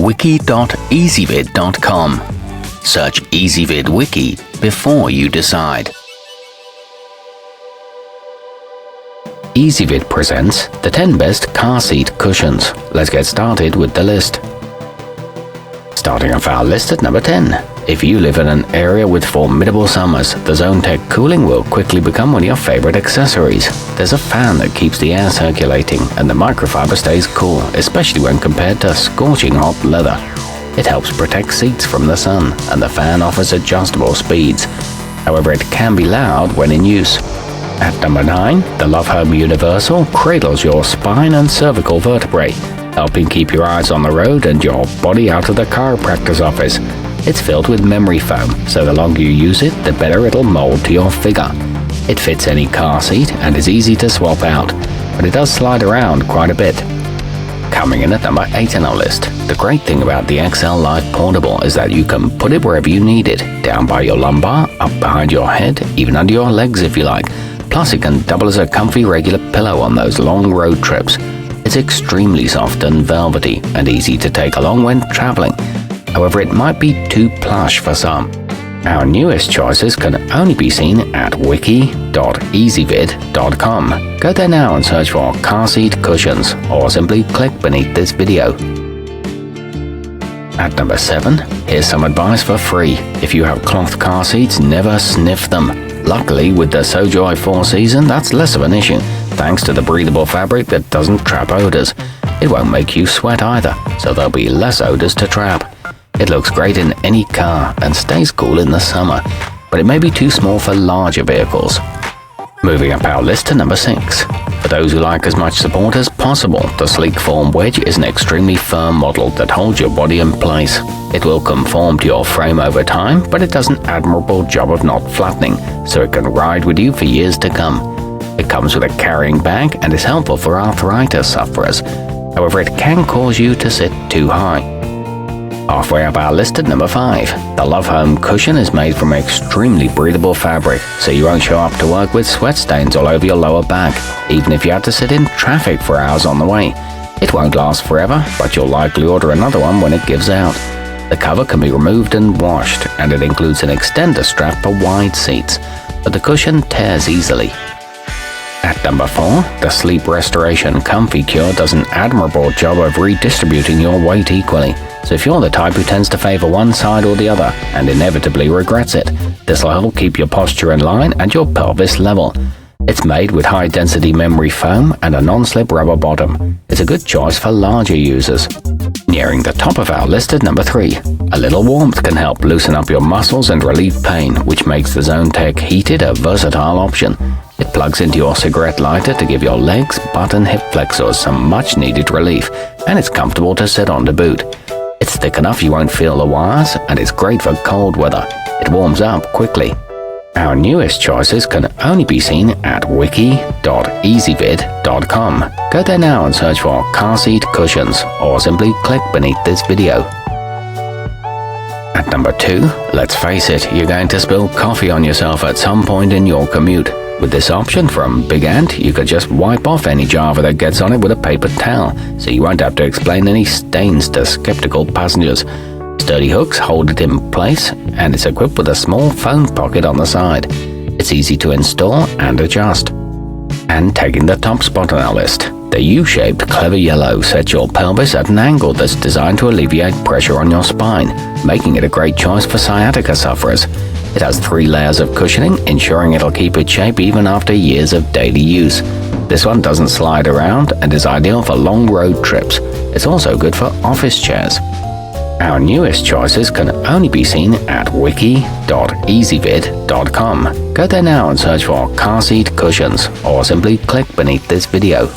wiki.ezvid.com. Search Ezvid Wiki before you decide. Ezvid presents the 10 best car seat cushions. Let's get started with the list. Starting off our list at number 10. If you live in an area with formidable summers, the ZoneTech cooling will quickly become one of your favorite accessories. There's a fan that keeps the air circulating, and the microfiber stays cool, especially when compared to scorching hot leather. It helps protect seats from the sun, and the fan offers adjustable speeds. However, it can be loud when in use. At number 9, the lovehome Universal cradles your spine and cervical vertebrae, helping keep your eyes on the road and your body out of the chiropractor's office. It's filled with memory foam, so the longer you use it, the better it'll mold to your figure. It fits any car seat and is easy to swap out, but it does slide around quite a bit. Coming in at number 8 on our list, the great thing about the XL Life Portable is that you can put it wherever you need it, down by your lumbar, up behind your head, even under your legs if you like. Plus it can double as a comfy regular pillow on those long road trips. It's extremely soft and velvety and easy to take along when traveling. However, it might be too plush for some. Our newest choices can only be seen at wiki.ezvid.com. Go there now and search for car seat cushions, or simply click beneath this video. At number 7, here's some advice for free. If you have cloth car seats, never sniff them. Luckily, with the Sojoy 4 season, that's less of an issue, thanks to the breathable fabric that doesn't trap odors. It won't make you sweat either, so there'll be less odors to trap. It looks great in any car and stays cool in the summer, but it may be too small for larger vehicles. Moving up our list to number 6. For those who like as much support as possible, the sleekform wedge is an extremely firm model that holds your body in place. It will conform to your frame over time, but it does an admirable job of not flattening, so it can ride with you for years to come. It comes with a carrying bag and is helpful for arthritis sufferers. However, it can cause you to sit too high. Halfway up our list at number 5. The lovehome cushion is made from extremely breathable fabric, so you won't show up to work with sweat stains all over your lower back, even if you had to sit in traffic for hours on the way. It won't last forever, but you'll likely order another one when it gives out. The cover can be removed and washed, and it includes an extender strap for wide seats, but the cushion tears easily. At number 4, the Sleep Restoration Comfy Cure does an admirable job of redistributing your weight equally. So if you're the type who tends to favor one side or the other and inevitably regrets it, this will help keep your posture in line and your pelvis level. It's made with high-density memory foam and a non-slip rubber bottom. It's a good choice for larger users. Nearing the top of our list at number 3. A little warmth can help loosen up your muscles and relieve pain, which makes the ZoneTech Heated a versatile option. It plugs into your cigarette lighter to give your legs, butt and hip flexors some much-needed relief, and it's comfortable to sit on to boot. It's thick enough you won't feel the wires, and it's great for cold weather. It warms up quickly. Our newest choices can only be seen at wiki.ezvid.com. Go there now and search for car seat cushions, or simply click beneath this video. At number 2, let's face it, you're going to spill coffee on yourself at some point in your commute. With this option from Big Ant, you could just wipe off any Java that gets on it with a paper towel, so you won't have to explain any stains to skeptical passengers. Sturdy hooks hold it in place, and it's equipped with a small phone pocket on the side. It's easy to install and adjust. And taking the top spot on our list, the U-shaped Clever Yellow sets your pelvis at an angle that's designed to alleviate pressure on your spine, making it a great choice for sciatica sufferers. It has 3 layers of cushioning, ensuring it'll keep its shape even after years of daily use. This one doesn't slide around and is ideal for long road trips. It's also good for office chairs. Our newest choices can only be seen at wiki.ezvid.com. Go there now and search for car seat cushions, or simply click beneath this video.